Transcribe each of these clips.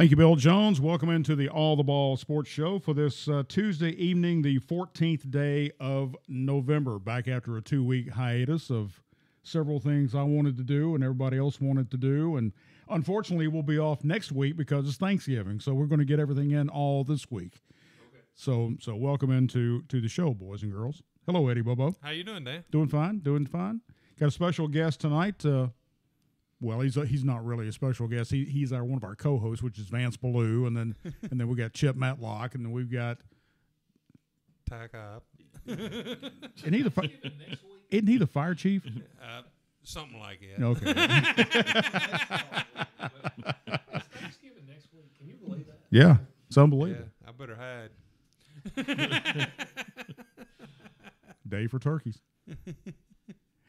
Thank you, Bill Jones. Welcome into the All the Ball Sports Show for this Tuesday evening, the 14th day of November. Back after a 2-week hiatus of several things I wanted to do and everybody else wanted to do. And unfortunately, we'll be off next week because it's Thanksgiving. So we're going to get everything in all this week. Okay. So welcome into the show, boys and girls. Hello, Eddie Bobo. How you doing, Dan? Doing fine. Got a special guest tonight. Well, he's not really a special guest. He's one of our co-hosts, which is Vance Ballou, and then we got Chip Matlock, and then we've got Tack up. Isn't he the fire chief? Something like that. Okay. Thanksgiving next week. Can you believe that? Yeah, it's unbelievable. Yeah, I better hide. Day for turkeys.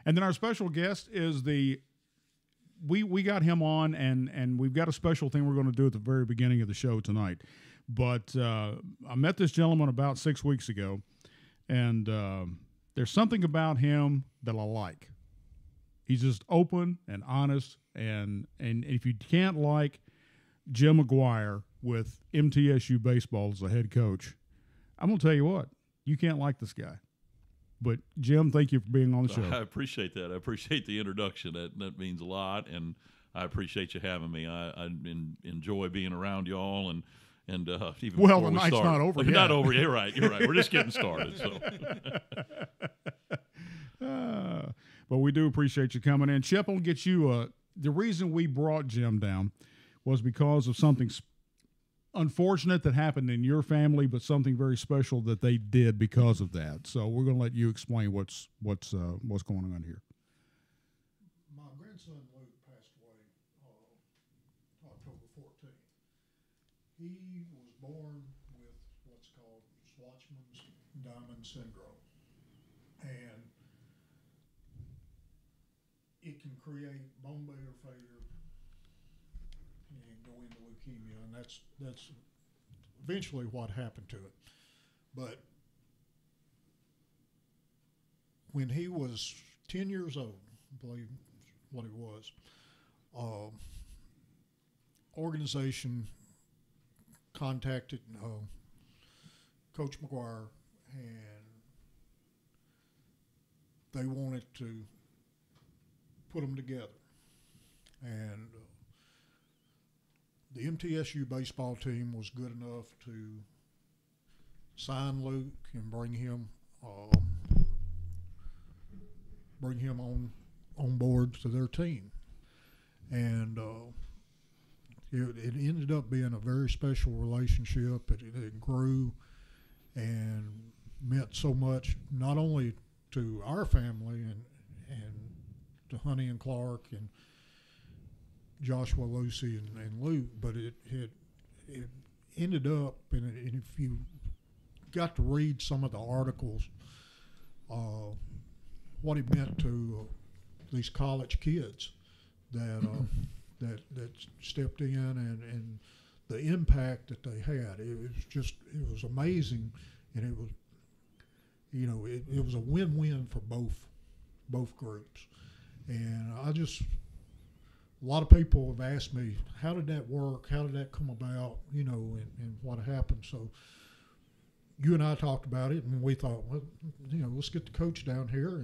And then our special guest is we got him on, and we've got a special thing we're going to do at the very beginning of the show tonight. But I met this gentleman about 6 weeks ago, and there's something about him that I like. He's just open and honest, and if you can't like Jim McGuire with MTSU baseball as a head coach, I'm going to tell you what, you can't like this guy. But, Jim, thank you for being on the show. I appreciate that. I appreciate the introduction. That means a lot, and I appreciate you having me. I enjoy being around y'all, and even well, before the we night's start. not over yet. Not over. You're right. We're just getting started. So. But we do appreciate you coming in. Chip, I'll get you the reason we brought Jim down was because of something unfortunate that happened in your family, but something very special that they did because of that. So we're going to let you explain what's going on here. My grandson Luke passed away October 14th. He was born with what's called Schwartzman's-Diamond syndrome, and it can create bone barrier failure and go into leukemia, and that's eventually what happened to it. But when he was 10 years old, I believe what he was, organization contacted Coach McGuire, and they wanted to put them together. And the MTSU baseball team was good enough to sign Luke and bring him on board to their team. And it ended up being a very special relationship. It grew and meant so much, not only to our family and to Honey and Clark and Joshua, Lucy, and Luke, but it ended up, and if you got to read some of the articles, what it meant to these college kids that stepped in and the impact that they had, it was amazing, and it was, it was a win-win for both groups, and a lot of people have asked me, how did that work? How did that come about? And what happened? So you and I talked about it, and we thought, well, let's get the coach down here,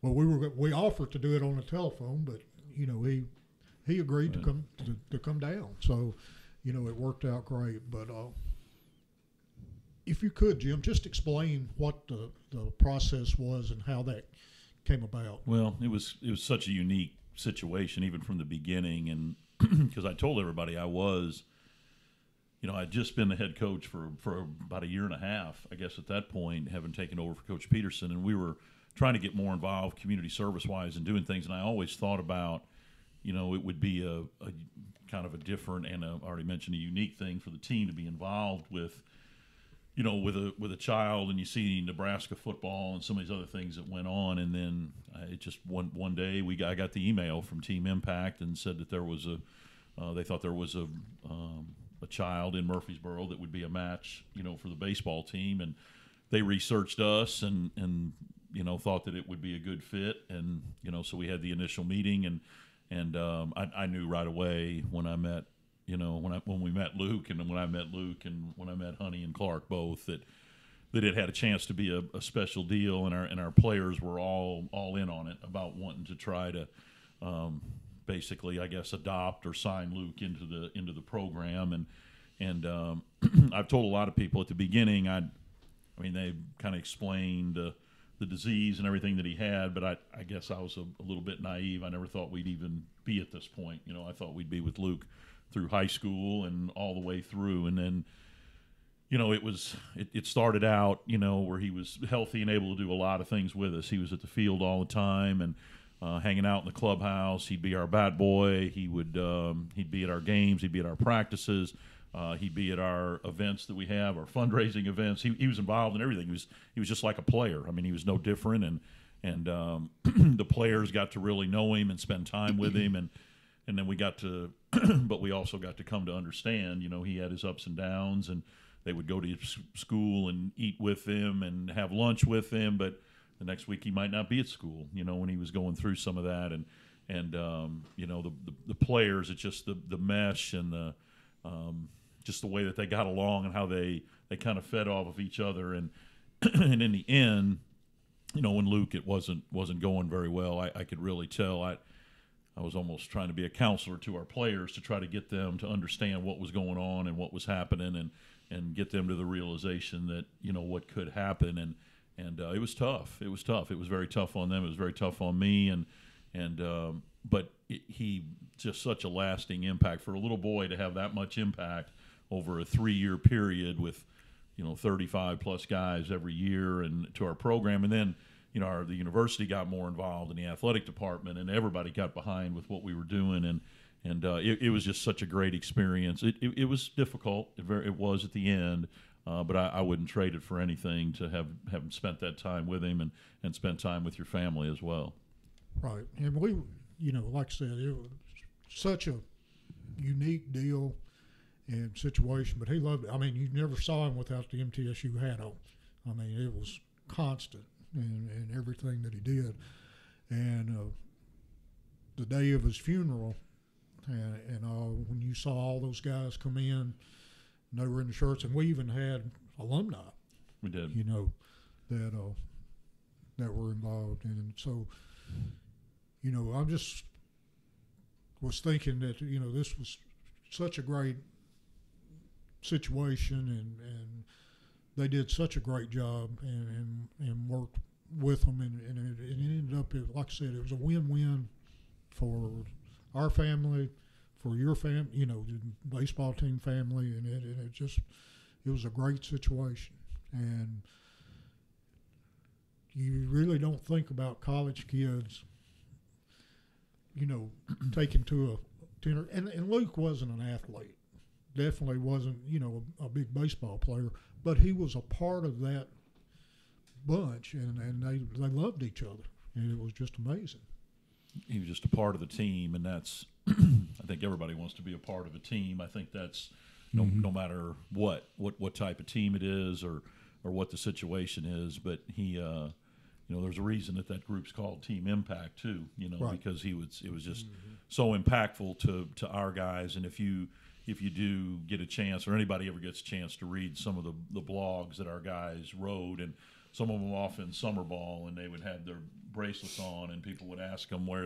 well, we offered to do it on the telephone, but he agreed to come down. So it worked out great. But if you could, Jim, just explain what the process was and how that came about. Well, it was such a unique situation even from the beginning, and because I told everybody I was, I'd just been the head coach for about a year and a half, I guess, at that point, having taken over for Coach Peterson, and we were trying to get more involved community service wise and doing things, and I always thought about it would be a kind of a different, and I already mentioned, a unique thing for the team to be involved with with a child, and you see Nebraska football and some of these other things that went on, and then it just one day I got the email from Team Impact and said that there was they thought there was a child in Murfreesboro that would be a match, for the baseball team, and they researched us and thought that it would be a good fit, and so we had the initial meeting, and I knew right away when I met You know, when we met Luke, and when I met Luke, and when I met Honey and Clark both, that it had a chance to be a special deal, and our players were all in on it about wanting to try to basically, I guess, adopt or sign Luke into the program. And I've told a lot of people at the beginning, I mean, they kind of explained the disease and everything that he had, but I guess I was a little bit naive. I never thought we'd even be at this point. You know, I thought we'd be with Luke through high school and all the way through. And then, you know, it started out, you know, where he was healthy and able to do a lot of things with us. He was at the field all the time and hanging out in the clubhouse. He'd be our bat boy. He'd be at our games. He'd be at our practices. He'd be at our events that we have, our fundraising events. He was involved in everything. He was just like a player. I mean, he was no different. And the players got to really know him and spend time with him. And then we got to, but we also got to come to understand, you know, he had his ups and downs, and they would go to school and eat with him and have lunch with him. But the next week he might not be at school, you know, when he was going through some of that. And you know, the players, it's just the mesh and the just the way that they got along and how they kind of fed off of each other. And and in the end, you know, when Luke, it wasn't going very well, I could really tell. I was almost trying to be a counselor to our players to try to get them to understand what was going on and what was happening, and get them to the realization that, you know, what could happen. And it was tough. It was tough. It was very tough on them. It was very tough on me. But he just such a lasting impact for a little boy to have that much impact over a 3-year period with, you know, 35 plus guys every year and to our program. And then, you know, the university got more involved in the athletic department, and everybody got behind with what we were doing. And it was just such a great experience. It was difficult. It was at the end, but I wouldn't trade it for anything to have spent that time with him and spent time with your family as well. Right. And we, you know, like I said, it was such a unique deal and situation, but he loved it. I mean, you never saw him without the MTSU hat on. I mean, it was constant in everything that he did. And the day of his funeral, and when you saw all those guys come in, and they were in the shirts, and we even had alumni. We did. You know, that were involved. And so, you know, I just was thinking that, you know, this was such a great situation, and they did such a great job and worked with them, and it ended up, like I said, it was a win-win for our family, for your family, you know, the baseball team family, and it was a great situation. And you really don't think about college kids, you know, taken to a dinner. And Luke wasn't an athlete. Definitely wasn't, you know, a big baseball player, but he was a part of that bunch, and they loved each other, and it was just amazing. He was just a part of the team, and that's I think everybody wants to be a part of a team. I think that's no matter what type of team it is or what the situation is. But he, you know, there's a reason that group's called Team Impact too. You know, right. Because it was just so impactful to our guys. And if you do get a chance, or anybody ever gets a chance to read some of the blogs that our guys wrote, and some of them off in summer ball, and they would have their bracelets on, and people would ask them where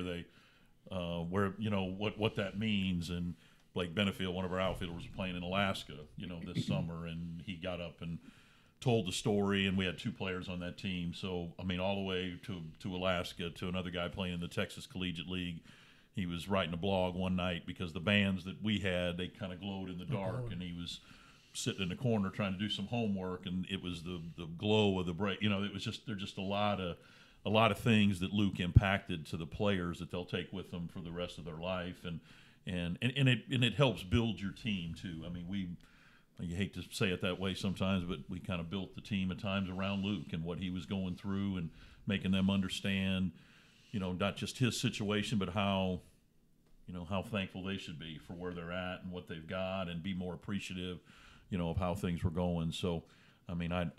you know what that means. And Blake Benefield, one of our outfielders, was playing in Alaska, you know, this summer, and he got up and told the story, and we had 2 players on that team. So I mean, all the way to Alaska, to another guy playing in the Texas Collegiate League. He was writing a blog one night because the bands that we had, they kind of glowed in the dark, and he was sitting in the corner trying to do some homework, and it was the glow of the break. You know, it was just a lot of things that Luke impacted to the players that they'll take with them for the rest of their life, and it helps build your team too. I mean, you hate to say it that way sometimes, but we kind of built the team at times around Luke and what he was going through, and making them understand, you know, not just his situation, but how thankful they should be for where they're at and what they've got, and be more appreciative, you know, of how things were going. So, I mean, I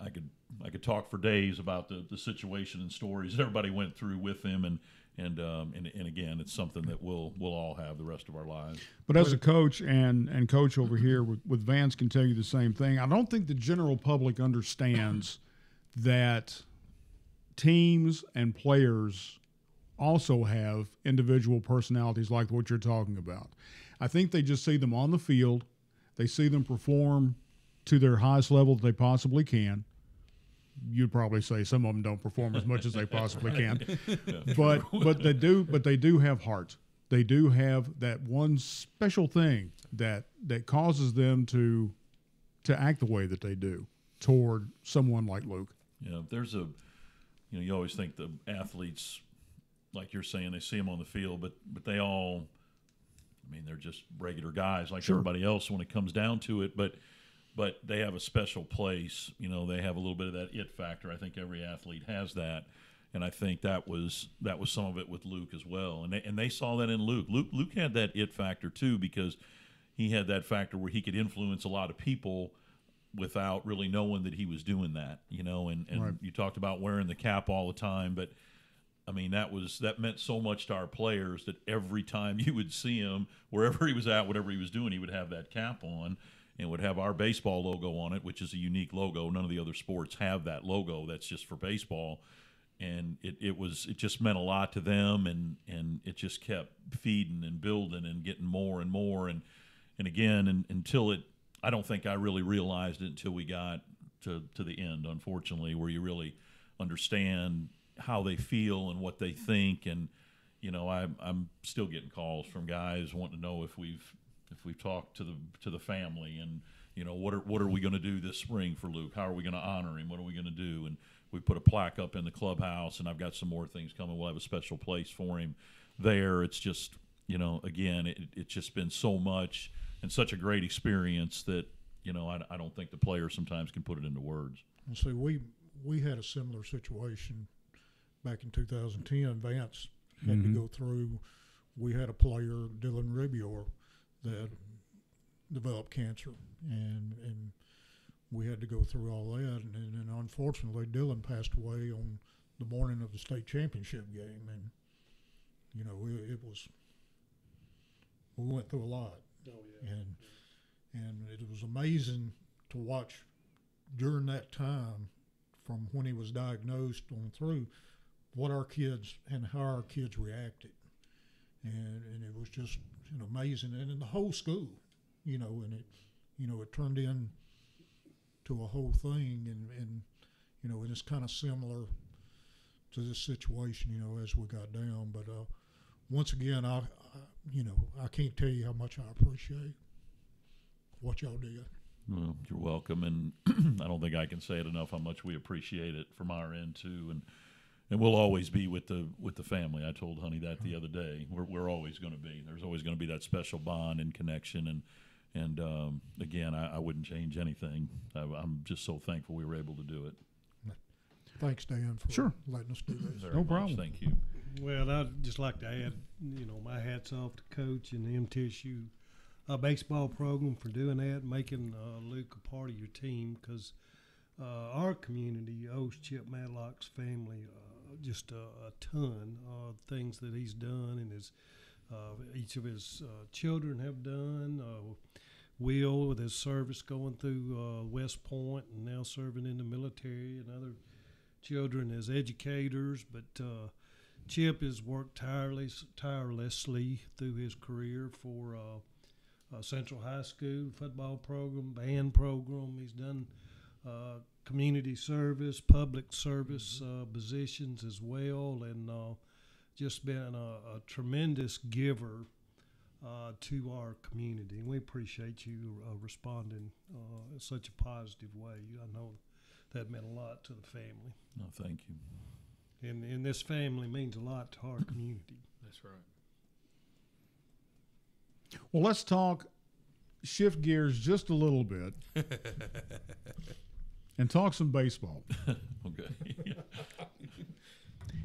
could talk for days about the situation and stories that everybody went through with him, And again, it's something that we'll all have the rest of our lives. But as a coach and coach over here with Vance can tell you the same thing. I don't think the general public understands that teams and players also have individual personalities like what you're talking about. I think they just see them on the field. They see them perform to their highest level that they possibly can. You'd probably say some of them don't perform as much as they possibly can, but they do have heart. They do have that one special thing that causes them to act the way that they do toward someone like Luke. Yeah, you always think the athletes, like you're saying, they see them on the field, but they all, I mean, they're just regular guys like everybody else when it comes down to it, but they have a special place. They have a little bit of that it factor. I think every athlete has that, and I think that was some of it with Luke as well. And they saw that in Luke. Luke had that it factor too, because he had that factor where he could influence a lot of people without really knowing that he was doing that. And right. You talked about wearing the cap all the time, but I mean, that meant so much to our players that every time you would see him, wherever he was at, whatever he was doing, he would have that cap on. And would have our baseball logo on it, which is a unique logo. None of the other sports have that logo. That's just for baseball. And it just meant a lot to them, and it just kept feeding and building and getting more and more. And again, until I don't think I really realized it until we got to the end, unfortunately, where you really understand how they feel and what they think. And I'm still getting calls from guys wanting to know if we've talked to the family, and what are we going to do this spring for Luke? How are we going to honor him? What are we going to do? And we put a plaque up in the clubhouse, and I've got some more things coming. We'll have a special place for him there. It's just again, it's just been so much and such a great experience that I don't think the players sometimes can put it into words. Well, see, we had a similar situation back in 2010. Vance had to go through. We had a player, Dylan Ribior, that developed cancer, and we had to go through all that, and unfortunately Dylan passed away on the morning of the state championship game, and it was, we went through a lot. Oh, yeah. And it was amazing to watch during that time, from when he was diagnosed on through, what our kids and how our kids reacted, and it was just amazing, and in the whole school, and it turned in to a whole thing, and it's kind of similar to this situation, as we got down. But once again, I can't tell you how much I appreciate what y'all did. Well, you're welcome, and I don't think I can say it enough how much we appreciate it from our end too, and we'll always be with the family. I told Honey that the other day. We're always going to be. There's always going to be that special bond and connection, and again, I wouldn't change anything. I'm just so thankful we were able to do it. Thanks, Dan, for letting us do this. Very much. Problem. Thank you. Well, I'd just like to add, my hat's off to Coach and the MTSU baseball program for doing that, making Luke a part of your team, because our community owes Chip Matlock's family just a ton of things that he's done, and each of his children have done. Will, with his service going through West Point and now serving in the military, and other children as educators. But Chip has worked tirelessly through his career for Central High School football program, band program. He's done community service, public service positions as well, and just been a tremendous giver to our community. And we appreciate you responding in such a positive way. I know that meant a lot to the family. No, thank you. And this family means a lot to our community. That's right. Well, let's shift gears just a little bit and talk some baseball. Okay.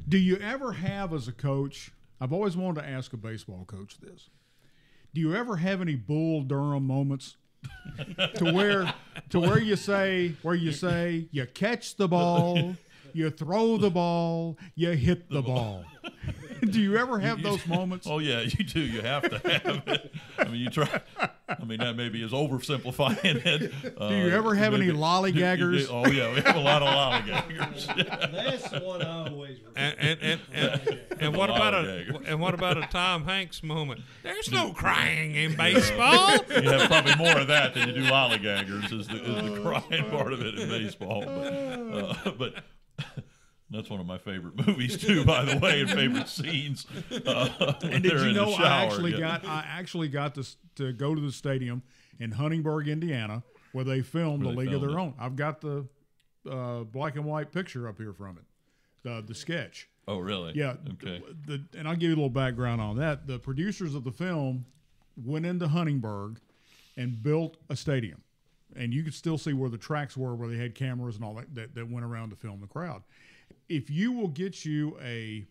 Do you ever have, as a coach, I've always wanted to ask a baseball coach this, do you ever have any Bull Durham moments to where you say you catch the ball, you throw the ball, you hit the ball? Do you ever have those moments? Oh yeah, you do. You have to have it. I mean, you try. I mean, that maybe is oversimplifying it. Do you ever have any lollygaggers? Oh yeah, we have a lot of lollygaggers. That's the one I always And what about a Tom Hanks moment? There's no crying in baseball. You have probably more of that than you do lollygaggers. Is the crying part of it in baseball, but that's one of my favorite movies too, by the way, and favorite scenes. And did you know I actually got to go to the stadium in Huntingburg, Indiana, where they filmed Where The they League of filmed Their it. Own. I've got the black and white picture up here from it, the sketch. Oh, really? Yeah. Okay. And I'll give you a little background on that. The producers of the film went into Huntingburg and built a stadium. And you could still see where the tracks were, where they had cameras and all that went around to film the crowd. If you will get you a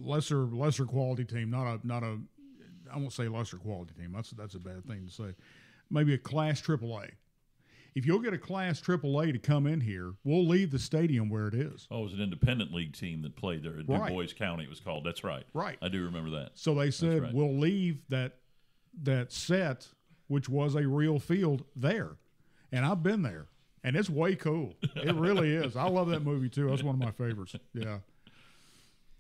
lesser quality team, not a I won't say lesser quality team. That's a bad thing to say. Maybe a Class AAA. If you'll get a Class AAA to come in here, we'll leave the stadium where it is. Oh, it was an independent league team that played there. Right. Du Bois County, it was called. That's right. Right. I do remember that. So they said, right. we'll leave that set, which was a real field, there. And I've been there. And it's way cool. It really is. I love that movie, too. That's one of my favorites. Yeah.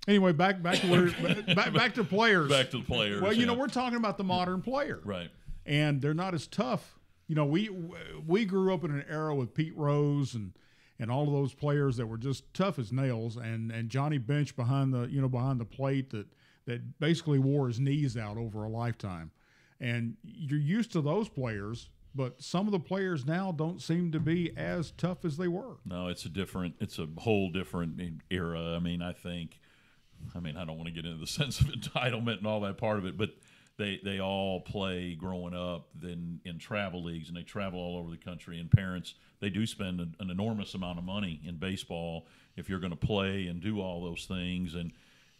Anyway, back to where back to players. Back to the players. Well, yeah. we're talking about the modern player. Right. And they're not as tough. We grew up in an era with Pete Rose and all of those players that were just tough as nails, and Johnny Bench behind the plate that basically wore his knees out over a lifetime. And you're used to those players, but some of the players now don't seem to be as tough as they were. No, it's a whole different era. I don't want to get into the sense of entitlement and all that part of it, but they all play growing up then in travel leagues, and they travel all over the country, and parents, they do spend an enormous amount of money in baseball if you're going to play and do all those things, and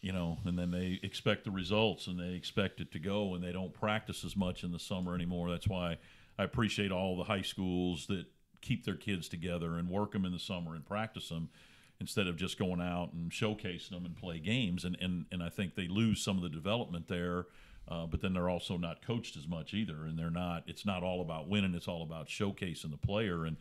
and then they expect the results, and they expect it to go, and they don't practice as much in the summer anymore. That's why I appreciate all the high schools that keep their kids together and work them in the summer and practice them instead of just going out and showcasing them and play games. And I think they lose some of the development there, but then they're also not coached as much either. And it's not all about winning. It's all about showcasing the player. And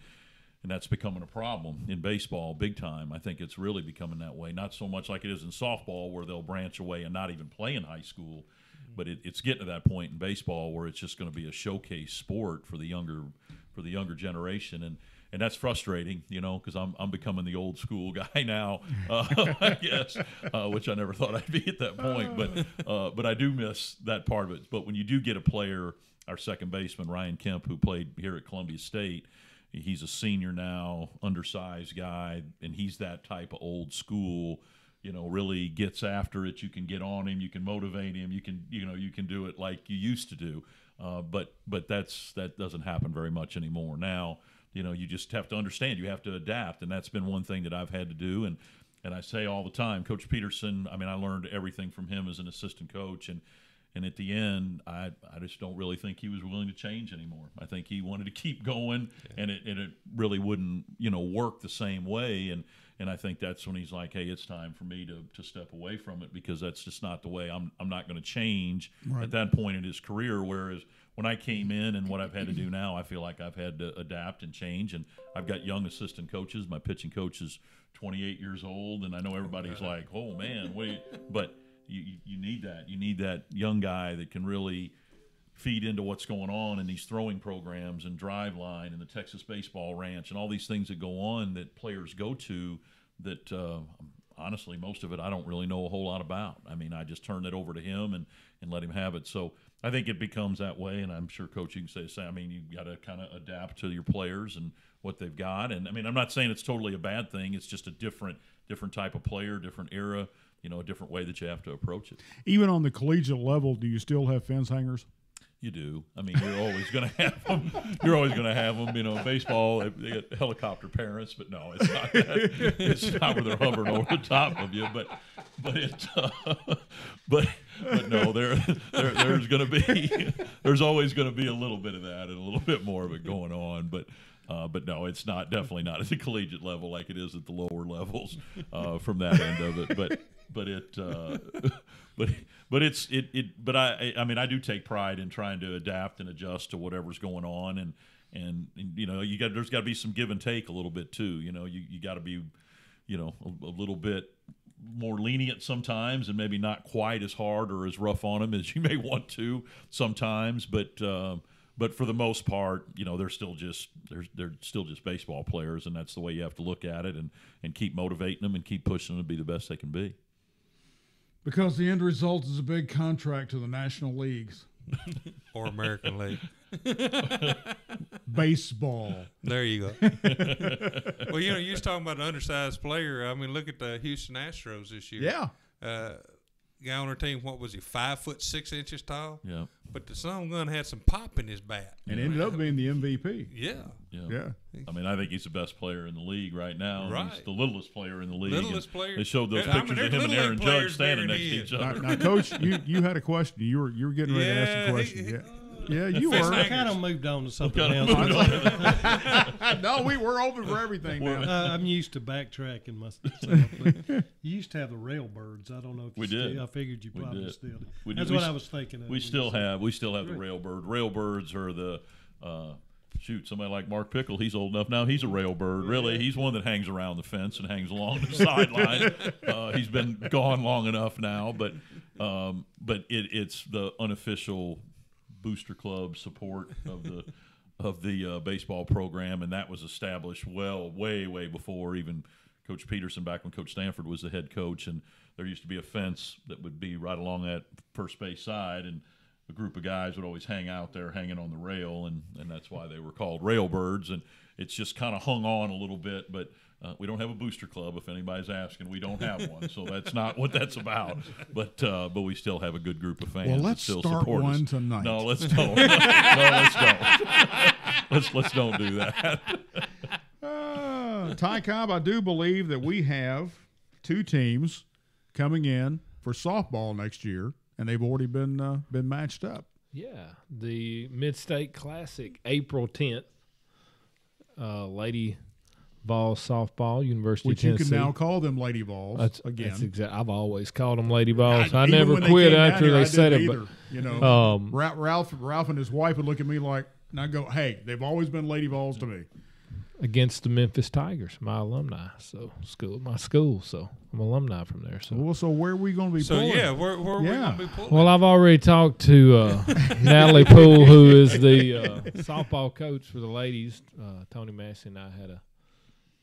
that's becoming a problem in baseball big time. I think it's really becoming that way. Not so much like it is in softball, where they'll branch away and not even play in high school. But it's getting to that point in baseball where it's just going to be a showcase sport for the younger generation, and that's frustrating, because I'm becoming the old school guy now, I guess, which I never thought I'd be at that point. But I do miss that part of it. But when you do get a player, our second baseman Ryan Kemp, who played here at Columbia State, he's a senior now, undersized guy, and he's that type of old school. Really gets after it. You can get on him. You can motivate him. You can do it like you used to do. But that doesn't happen very much anymore. Now, you just have to understand. You have to adapt, and that's been one thing that I've had to do. And I say all the time, Coach Peterson. I I learned everything from him as an assistant coach, and at the end, I just don't really think he was willing to change anymore. I think he wanted to keep going, and it really wouldn't work the same way. And I think that's when he's like, hey, it's time for me to step away from it, because that's just not the way. I'm not going to change at that point in his career. Whereas when I came in and what I've had to do now, I feel like I've had to adapt and change. And I've got young assistant coaches. My pitching coach is 28 years old, and I know everybody's like, oh, man, but you need that. You need that young guy that can really feed into what's going on in these throwing programs and Drive Line and the Texas Baseball Ranch and all these things that go on that players go to that honestly, most of it I don't really know a whole lot about. I just turn it over to him and let him have it. So I think it becomes that way, and I'm sure coaching say the same. You've got to kind of adapt to your players and what they've got. And I'm not saying it's totally a bad thing. It's just a different type of player, different era, a different way that you have to approach it. Even on the collegiate level, do you still have fence hangers? You do. You're always going to have them. You're always going to have them. Baseball, they get helicopter parents, but no, it's not that. It's not where they're hovering over the top of you. But no, there's going to be, there's always going to be a little bit of that and a little bit more of it going on. But But no, it's not, definitely not at the collegiate level like it is at the lower levels from that end of it. But I mean, I do take pride in trying to adapt and adjust to whatever's going on, and you know, there's got to be some give and take a little bit too. You know, you got to be, you know, a little bit more lenient sometimes, and maybe not quite as hard or as rough on them as you may want to sometimes. But for the most part, you know, they're still just baseball players, and that's the way you have to look at it, and keep motivating them and keep pushing them to be the best they can be. Because the end result is a big contract to the National Leagues. Or American League. Baseball. There you go. Well, you know, you was talking about an undersized player. I mean, look at the Houston Astros this year. Yeah. Guy on our team, what was he, 5'6" tall? Yeah. But the son gun had some pop in his bat. And ended up being the MVP. Yeah. Yeah. I mean, I think he's the best player in the league right now. Right. He's the littlest player in the league. Littlest player. They showed those I mean, pictures of there's him and little Aaron league Judge players standing bigger next to than each he other. Now, Coach, you had a question. You were getting ready to ask a question. Yeah, you Fist were. hangers. Kind of moved on to something else. No, we're open for everything now. I'm used to backtracking myself. You used to have the railbirds. I don't know if We you did. Still, I figured you We probably did. still did. We did. That's We what s- I was thinking of. We when still you said- have the railbird. Railbirds are the somebody like Mark Pickle. He's old enough now. He's a railbird. Really, he's one that hangs around the fence and hangs along the sideline. He's been gone long enough now, but it's the unofficial booster club support of the baseball program, and that was established way before even Coach Peterson, back when Coach Stanford was the head coach. And there used to be a fence that would be right along that first base side, and a group of guys would always hang out there hanging on the rail, and that's why they were called railbirds. And it's just kind of hung on a little bit, but we don't have a booster club, if anybody's asking. We don't have one, so that's not what that's about. But we still have a good group of fans. Well, that let's still start support one us. tonight. No, let's don't. No, let's don't. Let's don't do that. Ty Cobb, I do believe that we have two teams coming in for softball next year, and they've already been matched up. Yeah, the Mid-State Classic, April 10th. Lady Vols softball, University Which of you Tennessee. can now call them Lady Vols again. That's exact. I've always called them Lady Vols. I Even never when they quit came down after here, they I said didn't it. either, you know, But Ralph and his wife would look at me like, and I go, "Hey, they've always been Lady Vols to me." against the Memphis Tigers, my alumni. My school. So I'm alumni from there. So. Well, so where are we going to be So, pulling? yeah, where are we going to be pulling? Well, I've already talked to Natalie Poole, who is the softball coach for the ladies. Tony Massey and I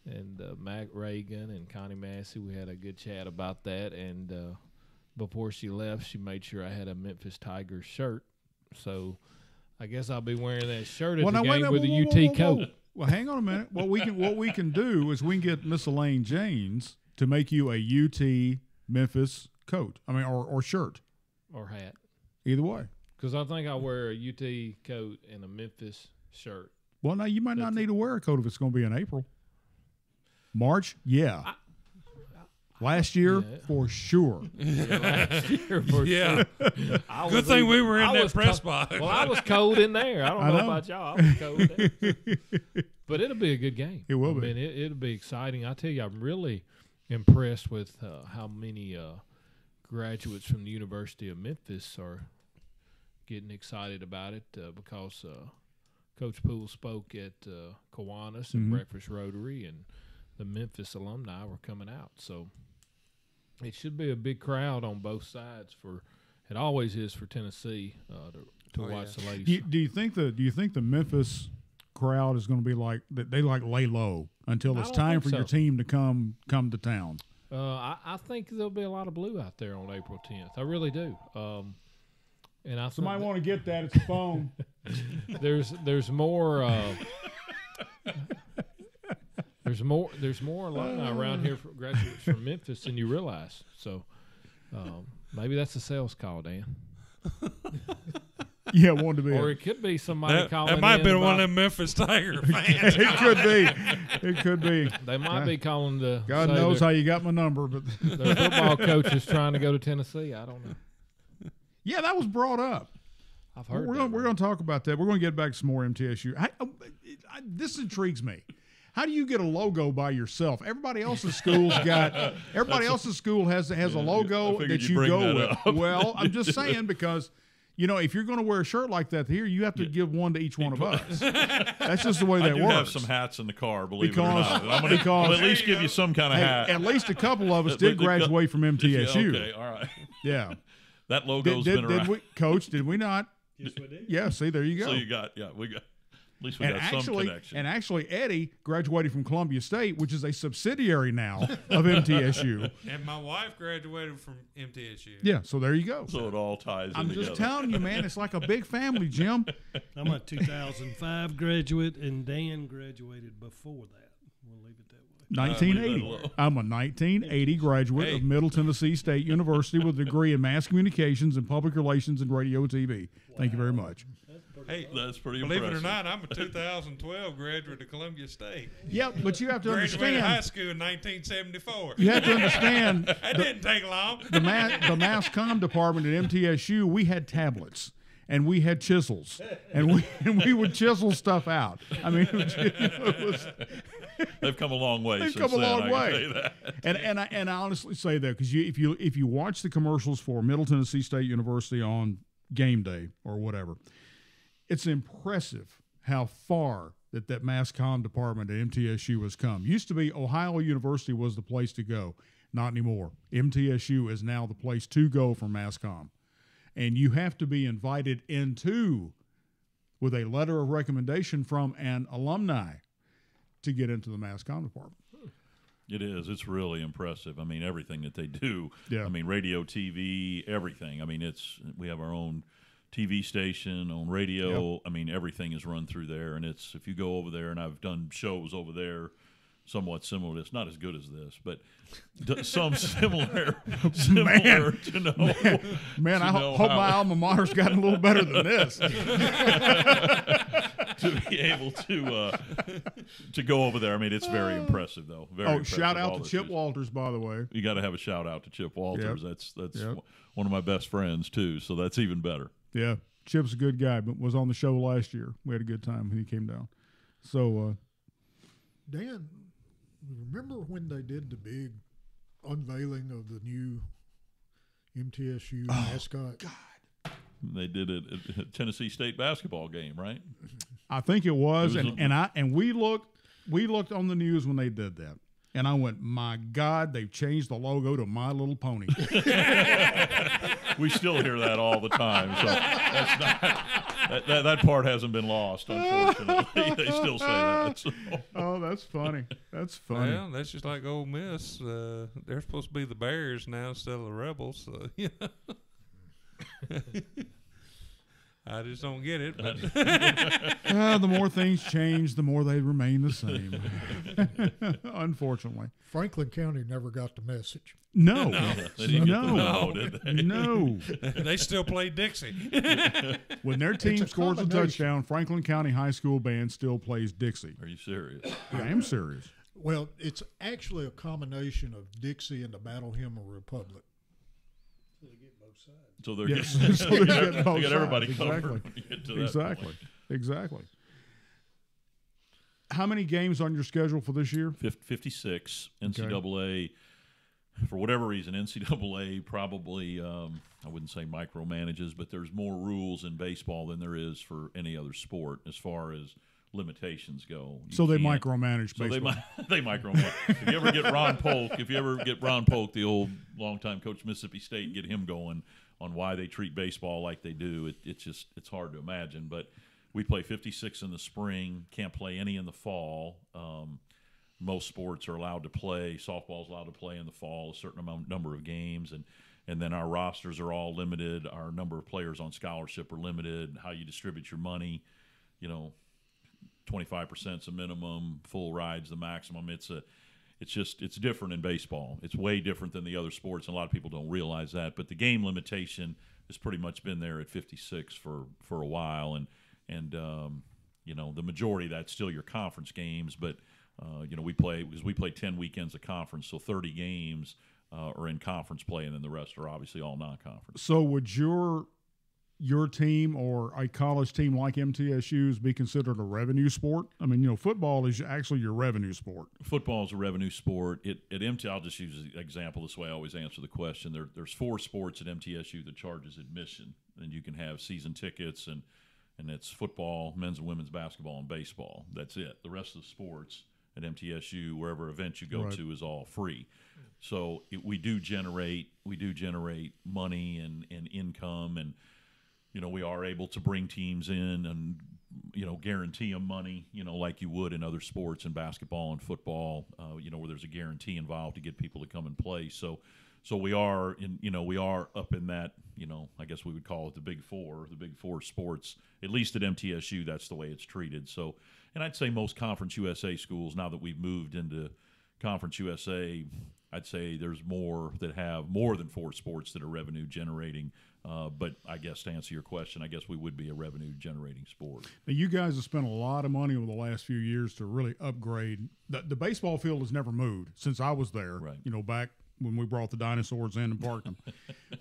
and Mac Reagan and Connie Massey, we had a good chat about that. And before she left, she made sure I had a Memphis Tigers shirt. So I guess I'll be wearing that shirt at the game with a UT coat. Well, hang on a minute. What we can do is we can get Miss Elaine Janes to make you a UT Memphis coat. I mean, or shirt. Or hat. Either way. Because I think I'll wear a UT coat and a Memphis shirt. Well, now you might not need to wear a coat if it's going to be in April. March, yeah. Last year, for sure. Last year, for Yeah. sure. Good thing we were in that press box. Well, I was cold in there. I don't know about y'all. I was cold there. But it'll be a good game. It will be. I mean, it'll be exciting. I tell you, I'm really impressed with how many graduates from the University of Memphis are getting excited about it because Coach Poole spoke at Kiwanis and Breakfast Rotary, and the Memphis alumni were coming out. So it should be a big crowd on both sides. It always is for Tennessee to watch the ladies. Do you think the Memphis crowd is going to be like that? They lay low until it's time for your team to come to town. I think there'll be a lot of blue out there on April 10th. I really do. And I Somebody want to get that? It's a phone. there's more. There's more alumni around here for graduates from Memphis than you realize. So maybe that's a sales call, Dan. Yeah, wanted to be. Or it could be somebody calling. That might in have been one of about- them Memphis Tiger fans. It could be. It could be. They might be calling to. God say knows their- how you got my number, but their football coach is trying to go to Tennessee. I don't know. yeah, that was brought up. I've heard we're that. going to talk about that. We're going to get back to some more MTSU. This intrigues me. How do you get a logo by yourself? Everybody else's school's got. Everybody else's school has a logo figured that you'd you bring go that with. up. Well, I'm just saying because. If you're going to wear a shirt like that here, you have to give one to each one of us. That's just the way that I do works. have some hats in the car, believe Because- it or not. I'm going to because- at least give you some kind of Hey, hat. at least a couple of us did graduate from MTSU. Okay, all right. Yeah. That logo's been around. Did we, Coach? Did we not? Yes, we did. Yeah. See, there you go. So we got. At least we and got some connection. actually, Eddie graduated from Columbia State, which is a subsidiary now of MTSU. And my wife graduated from MTSU. Yeah. So there you go. So it all ties in I'm together. just telling you, man. It's like a big family, Jim. I'm a 2005 graduate, and Dan graduated before that. We'll leave it that way. 1980. alone. I'm a 1980 graduate Hey. of Middle Tennessee State University with a degree in mass communications and public relations and radio and TV. Thank you very much. Hey, That's pretty believe impressive. it or not, I'm a 2012 graduate of Columbia State. Yeah, but you have to Graduated high understand. school in 1974. You have to understand That didn't take long. the mass comm department at MTSU. We had tablets and we had chisels, and we would chisel stuff out. I mean, it was. They've come a long way. They've since come a then, long I can way. tell you that. And I honestly say that because if you watch the commercials for Middle Tennessee State University on game day or whatever, it's impressive how far that mass comm department at MTSU has come. Used to be Ohio University was the place to go. Not anymore. MTSU is now the place to go for mass comm. And you have to be invited into with a letter of recommendation from an alumni to get into the mass comm department. It is. It's really impressive. I mean, everything that they do. Yeah. I mean, radio, TV, everything. I mean, we have our own TV station, on radio. Yep. I mean, everything is run through there. And if you go over there, and I've done shows over there somewhat similar to this, not as good as this, but some similar to know. Man, I to know hope how- my alma mater's gotten a little better than this. to be able to go over there. I mean, it's very impressive, though. Very impressive, Shout all out to this Chip is. Walters, by the way. You got to have a shout out to Chip Walters. Yep. That's Yep. one of my best friends too. So that's even better. Yeah, Chip's a good guy, but was on the show last year. We had a good time when he came down. So, Dan, remember when they did the big unveiling of the new MTSU mascot? God, They did it at a Tennessee State basketball game, right? I think it was, It was and we looked on the news when they did that, and I went, my God, they've changed the logo to My Little Pony. We still hear that all the time. So that's not, that part hasn't been lost, unfortunately. They still say that. So. Oh, that's funny. That's funny. Well, that's just like Ole Miss. They're supposed to be the Bears now instead of the Rebels. So, you know. I just don't get it. But The more things change, the more they remain the same. Unfortunately. Franklin County never got the message. No. They didn't get the No. memo, did they? No. they still play Dixie. When their team a scores a combination. touchdown, Franklin County High School band still plays Dixie. Are you serious? I am serious. Well, it's actually a combination of Dixie and the Battle Hymn of Republic. So they're Yes. getting, So they're getting both they got everybody sides. covered. Exactly. when you get to that Exactly. point. Exactly. How many games on your schedule for this year? 56 NCAA. For whatever reason, NCAA probably, I wouldn't say micromanages, but there's more rules in baseball than there is for any other sport as far as limitations go. You So they can't- micromanage So baseball. they micromanage. If you ever get Ron Polk, the old longtime coach of Mississippi State, and get him going on why they treat baseball like they do, it's hard to imagine. But we play 56 in the spring, can't play any in the fall. Most sports are allowed to play. Softball's allowed to play in the fall, a certain number of games, and then our rosters are all limited. Our number of players on scholarship are limited. How you distribute your money, 25% is a minimum, full ride's the maximum. It's different in baseball. It's way different than the other sports, and a lot of people don't realize that. But the game limitation has pretty much been there at 56 for a while, and the majority of that's still your conference games, but we play 10 weekends of conference, so 30 games are in conference play, and then the rest are obviously all non-conference. So would your your team or a college team like MTSU's be considered a revenue sport? I mean, football is actually your revenue sport. Football is a revenue sport. At MT, I'll just use an example. This way I always answer the question. There's 4 sports at MTSU that charges admission, and you can have season tickets, and it's football, men's and women's basketball, and baseball. That's it. The rest of the sports at MTSU, wherever event you go Right. to, is all free. So we do generate money and income, and we are able to bring teams in and guarantee them money, like you would in other sports, in basketball and football, where there's a guarantee involved to get people to come and play. So we are up in that, I guess we would call it the Big Four sports. At least at MTSU, that's the way it's treated. So, and I'd say most Conference USA schools, now that we've moved into Conference USA, I'd say there's more that have more than 4 sports that are revenue generating. But I guess to answer your question, I guess we would be a revenue generating sport. Now, you guys have spent a lot of money over the last few years to really upgrade. The baseball field has never moved since I was there, Right. Back when we brought the dinosaurs in and parked them.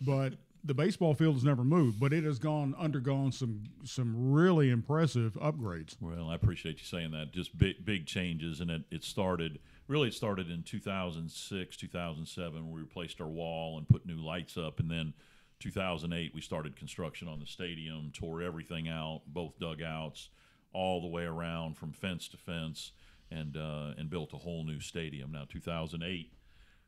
But the baseball field has never moved, but it has undergone some really impressive upgrades. Well, I appreciate you saying that. Just big changes, and it started in 2006, 2007, we replaced our wall and put new lights up, and then 2008 we started construction on the stadium, tore everything out, both dugouts, all the way around from fence to fence, and built a whole new stadium. Now, 2008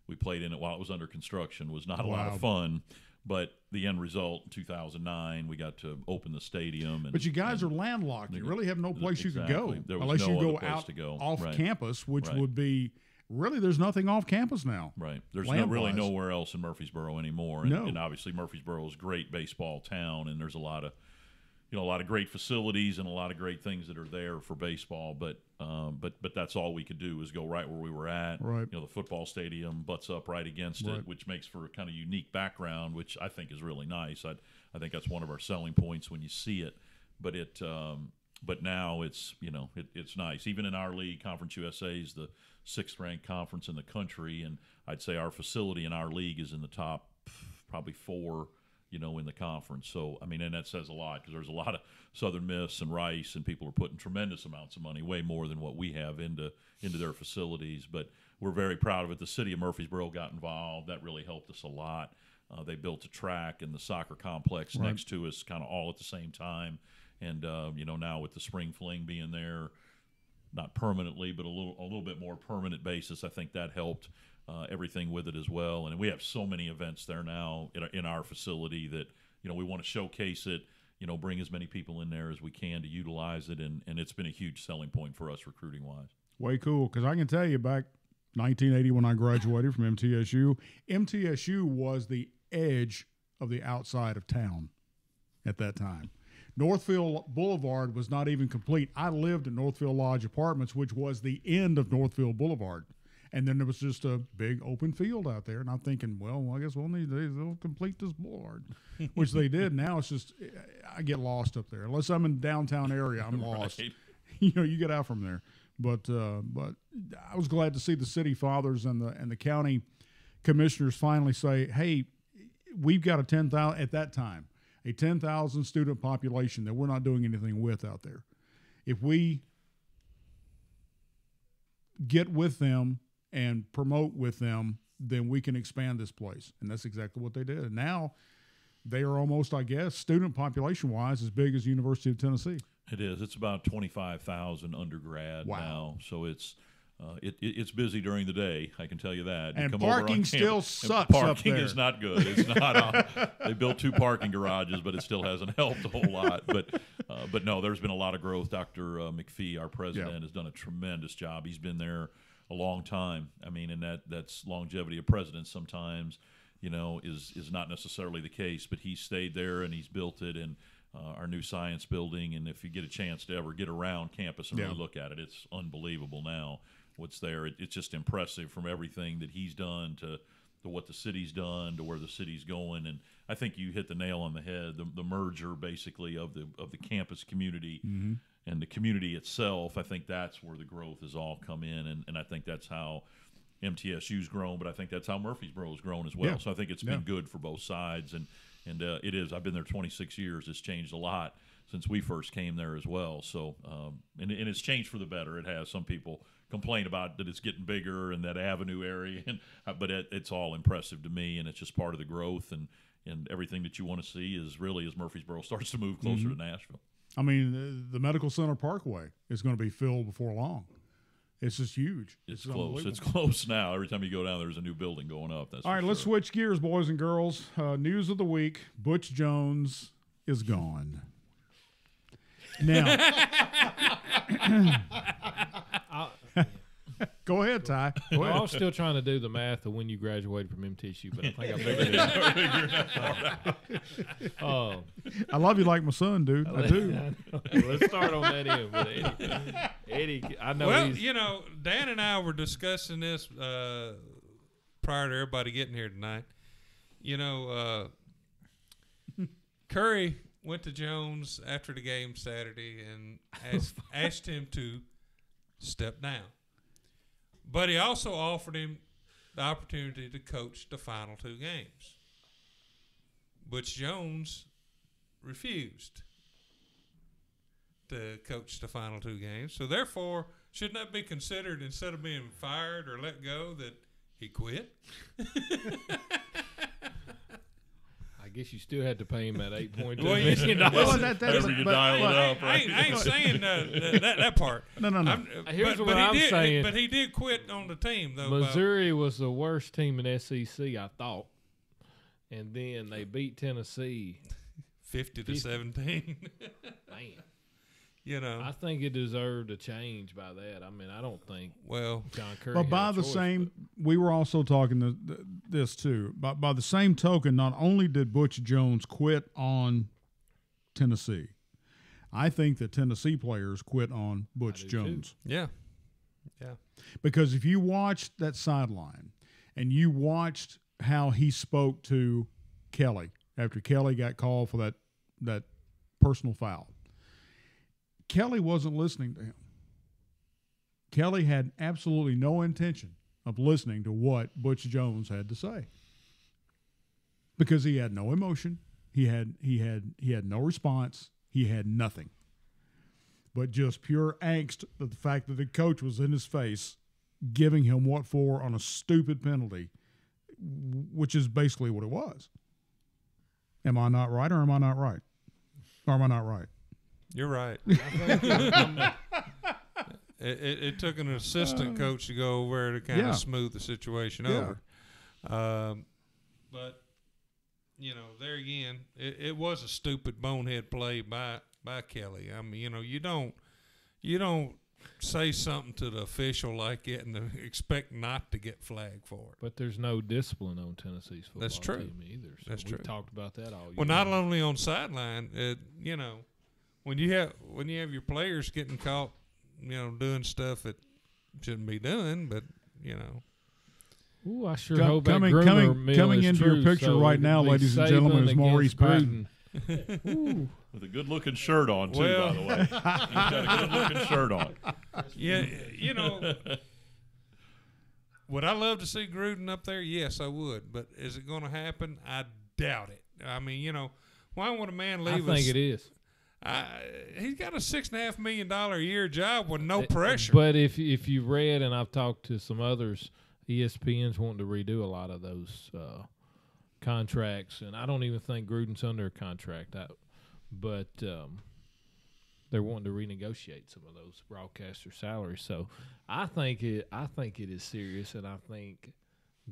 we played in it while it was under construction. Was not a lot of fun. But the end result, in 2009, we got to open the stadium. But you guys are landlocked. You really have no place you could go There was unless no you other go place out to go. off Right. campus, which Right. would be really there's nothing off campus now. Right. There's Land really wise. nowhere else in Murfreesboro anymore. And, No. and obviously Murfreesboro is a great baseball town, and there's a lot of great facilities and a lot of great things that are there for baseball. But that's all we could do is go right where we were at. Right. The football stadium butts up right against Right. it, which makes for a kind of unique background, which I think is really nice. I think that's one of our selling points when you see it. But now it's it's nice. Even in our league, Conference USA is the 6th ranked conference in the country, and I'd say our facility in our league is in the top probably 4 in the conference. So, I mean, and that says a lot, because there's a lot of Southern Miss and Rice, and people are putting tremendous amounts of money, way more than what we have, into their facilities. But we're very proud of it. The city of Murfreesboro got involved. That really helped us a lot. They built a track and the soccer complex Right. next to us, kind of all at the same time. And, now with the spring fling being there, not permanently, but a little bit more permanent basis, I think that helped everything with it as well. And we have so many events there now in our facility that we want to showcase it, bring as many people in there as we can to utilize it, and it's been a huge selling point for us recruiting wise. Way cool, because I can tell you back 1980 when I graduated from MTSU was the edge of the outside of town at that time. Northfield Boulevard was not even complete. I lived at Northfield Lodge Apartments, which was the end of Northfield Boulevard. And then there was just a big open field out there. And I'm thinking, well, I guess they'll complete this boulevard, which they did. Now it's just, I get lost up there. Unless I'm in downtown area, I'm lost. Right. You get out from there. But I was glad to see the city fathers and the county commissioners finally say, hey, we've got a 10,000 student population that we're not doing anything with out there. If we get with them and promote with them, then we can expand this place. And that's exactly what they did. And now they are almost, I guess, student population-wise, as big as the University of Tennessee. It is. It's about 25,000 undergrad now. So it's busy during the day, I can tell you that. And come over on parking campus, still and sucks up Parking there. is not good. It's not. They built 2 parking garages, but it still hasn't helped a whole lot. But no, there's been a lot of growth. Dr. McPhee, our president, has done a tremendous job. He's been there a long time. I mean, and that's longevity of presidents sometimes, is not necessarily the case. But he's stayed there and he's built it, and our new science building. And if you get a chance to ever get around campus and really look at it, it's unbelievable now what's there. It's just impressive, from everything that he's done to what the city's done to where the city's going. And I think you hit the nail on the head. The merger basically of the campus community and the community itself. I think that's where the growth has all come in, and I think that's how MTSU's grown, but I think that's how Murfreesboro's grown as well. Yeah. So I think it's been good for both sides, and And it is. I've been there 26 years. It's changed a lot since we first came there as well. So, and it's changed for the better. It has. Some people complain about that it's getting bigger in that Avenue area, but it's all impressive to me, and it's just part of the growth and everything that you want to see is really as Murfreesboro starts to move closer to Nashville. I mean, the Medical Center Parkway is going to be filled before long. It's just huge. It's close. It's close now. Every time you go down, there's a new building going up. That's all right. Let's switch gears, boys and girls. News of the week: Butch Jones is gone. Now, go ahead, Ty. Go ahead. I was still trying to do the math of when you graduated from MTSU, but I think I figured it out. Oh, I love you like my son, dude. I do. Let's start on that end with Eddie. I know. Well, you know, Dan and I were discussing this prior to everybody getting here tonight. You know, Curry went to Jones after the game Saturday and asked him to step down. But he also offered him the opportunity to coach the final 2 games. Butch Jones refused to coach the final 2 games. So therefore, shouldn't that be considered, instead of being fired or let go, that he quit? I guess you still had to pay him that $8.2 Well, million. Well, Whatever you dial it up, I right? ain't saying that part. No. Here's what I'm saying. But he did quit on the team, though. Missouri was the worst team in SEC, I thought. And then they beat Tennessee 50-17. Man, You know. I think it deserved a change by that. I mean, I don't think Well, John Curry. But had by a the choice, same, we were also talking this too. By the same token, not only did Butch Jones quit on Tennessee, I think that Tennessee players quit on Butch do too. Jones. yeah. Because if you watched that sideline and you watched how he spoke to Kelly after Kelly got called for that personal foul, Kelly wasn't listening to him. Kelly had absolutely no intention of listening to what Butch Jones had to say because he had no emotion. He had no response. He had nothing but just pure angst at the fact that the coach was in his face giving him what for on a stupid penalty, which is basically what it was. Am I not right or am I not right? Or am I not right? You're right. It took an assistant coach to go over there to kind of smooth the situation over. But, you know, there again, it was a stupid bonehead play by Kelly. I mean, you know, you don't say something to the official like that and expect not to get flagged for it. but there's no discipline on Tennessee's football That's true. team either. So That's we true. talked about that all year. Well, not only on sideline, you know, when you have your players getting caught, you know, doing stuff that shouldn't be doing, but you know. Ooh, I sure hope that coming Groomer mill coming is into true, your picture so right it now, could be ladies and gentlemen, Saban is Maurice against Patton. Ooh. With a good-looking shirt on, too, Well- by the way. He's got a good-looking shirt on. Yeah, you know, would I love to see Gruden up there? Yes, I would. But is it going to happen? I doubt it. I mean, you know, why would a man I leave think it is. He's got a $6.5 million a year job with no pressure. But if you read, and I've talked to some others, ESPN's wanting to redo a lot of those contracts, and I don't even think Gruden's under a contract. But they're wanting to renegotiate some of those broadcaster salaries. So I think it is serious, and I think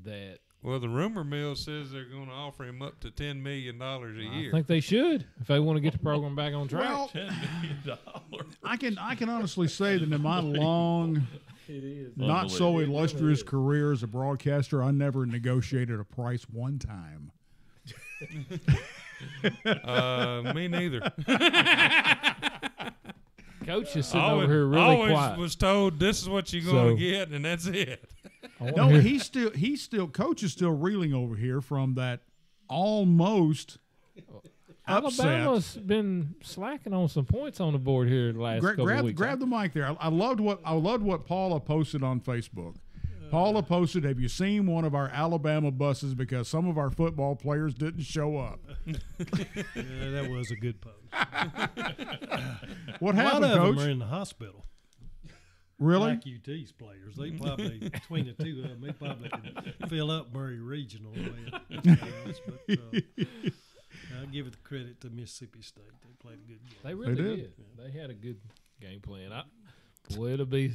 that well, the rumor mill says they're going to offer him up to $10 million a year. I think they should if they want to get the program back on track. Well, $10 million. I can honestly say that in my long, not so illustrious career as a broadcaster, I never negotiated a price one time. Me neither. Coach is sitting over here really always quiet. was told this is what you're going So- to get, and that's it. No, he's still coach is still reeling over here from that almost upset. Alabama's been slacking on some points on the board here the last couple of weeks. Grab the mic there. I loved what Paula posted on Facebook. Paula posted, "Have you seen one of our Alabama buses? Because some of our football players didn't show up." Yeah, that was a good post. What A lot happened, of Coach? them are in the hospital. Really? Like UT's players. They probably, between the two of them, they probably could fill up Murray Regional. But I'll give it the credit to Mississippi State. They played a good game. They really did. did. They had a good game plan. Boy, it'll be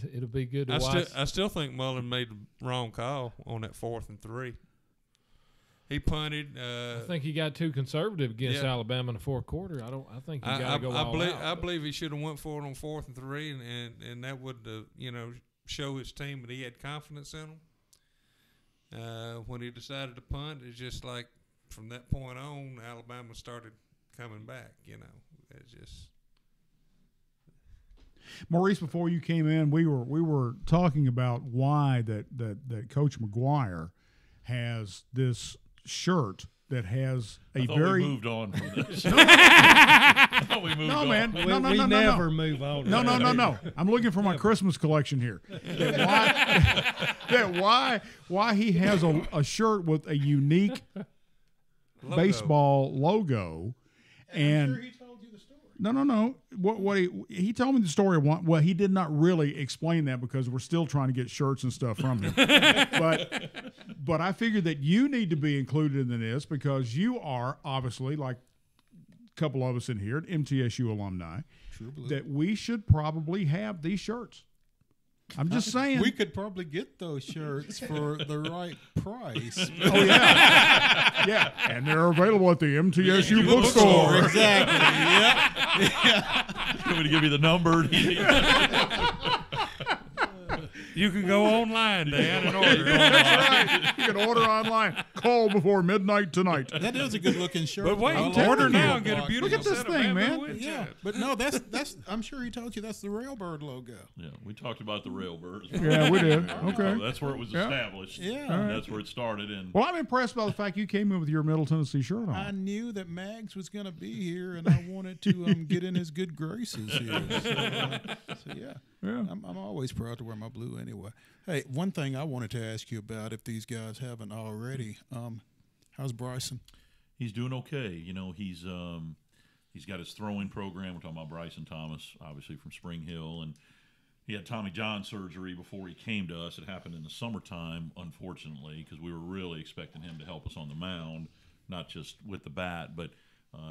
good to I watch. still think Mullen made the wrong call on that 4th and 3. He punted. I think he got too conservative against Yeah. Alabama in the fourth quarter. I think you got to go all out. I believe he should have went for it on 4th and 3, and that would show his team that he had confidence in them. When he decided to punt, it's just like from that point on, Alabama started coming back. It's just. Maurice, before you came in, we were talking about why that Coach McGuire has this shirt that has a I thought very we moved on from this. I thought we moved no on. man We, no we no never move on. no. I'm looking for my Christmas collection here. Why he has a shirt with a unique Logo. baseball logo, and he told you the story. no. What he told me the story of one. Well, he did not really explain that because we're still trying to get shirts and stuff from him. but I figured that you need to be included in this because you are obviously, like a couple of us in here, MTSU alumni, that we should probably have these shirts. I'm just saying. We could probably get those shirts for the right price. Oh yeah, yeah, and they're available at the MTSU bookstore. Exactly. Yep. You want me to give you the number? You can go online, Dan, and order. That's right. You can order online. Call before midnight tonight. That is a good looking shirt. But wait, I order like now it. and get a beautiful Look at this set of thing, bamboo man. windshield. Yeah, but no, that's. I'm sure he told you that's the Railbird logo. Yeah, we talked about the Railbirds. Yeah, we did. Okay. That's where it was Yeah. established. Yeah. That's where it started. And Well, I'm impressed by the fact you came in with your Middle Tennessee shirt on. I knew that Mags was going to be here, and I wanted to get in his good graces here. So yeah, Yeah. I'm always proud to wear my blue anyway. Hey, one thing I wanted to ask you about, if these guys haven't already, how's Bryson? he's doing okay. He's got his throwing program. We're talking about Bryson Thomas, obviously from Spring Hill, and he had Tommy John surgery before he came to us. It happened in the summertime, unfortunately, because we were really expecting him to help us on the mound, not just with the bat, but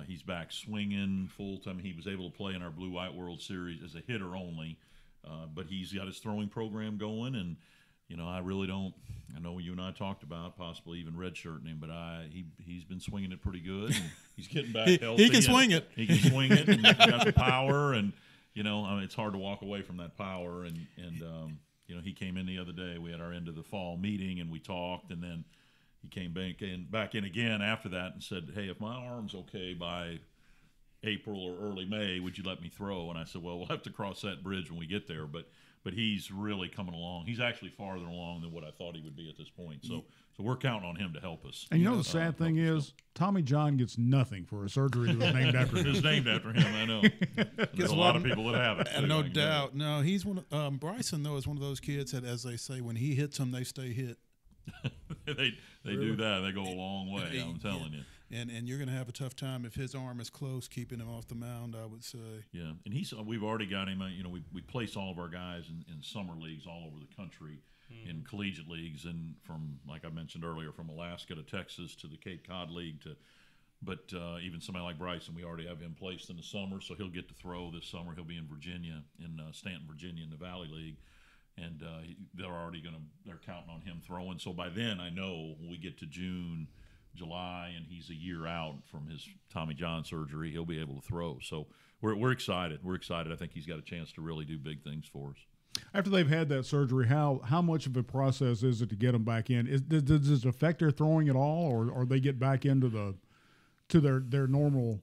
he's back swinging full time. He was able to play in our Blue White World Series as a hitter only, but he's got his throwing program going, and I really don't. I know you and I talked about possibly even redshirting him, but he's been swinging it pretty good. And he's getting back healthy. He can swing it. He can swing it, and he's got the power, and it's hard to walk away from that power. And he came in the other day. We had our end of the fall meeting, and we talked, and then he came back in again after that and said, "Hey, if my arm's okay by April or early May, would you let me throw?" And I said, "Well, we'll have to cross that bridge when we get there." But he's really coming along. He's actually farther along than what I thought he would be at this point. So we're counting on him to help us. And the sad thing is, Tommy John gets nothing for a surgery that was named after him. It's named after him. I know. There's a lot of people that have it. too, No I can tell you. doubt. No, he's one. Bryson though is one of those kids that, as they say, when he hits them, they stay hit. they do that. They go a long way. I'm telling you. And you're going to have a tough time if his arm is close, keeping him off the mound, I would say. Yeah, and we've already got him. We place all of our guys in summer leagues all over the country, in collegiate leagues, and from, like I mentioned earlier, from Alaska to Texas to the Cape Cod League but even somebody like Bryson, we already have him placed in the summer, so he'll get to throw this summer. He'll be in Virginia, in Stanton, Virginia, in the Valley League. And they're counting on him throwing. So by then, I know when we get to June, July, and he's a year out from his Tommy John surgery, he'll be able to throw. So we're excited. We're excited. I think he's got a chance to really do big things for us. After they've had that surgery, how much of a process is it to get them back in? Does it affect their throwing at all, or they get back into their normal?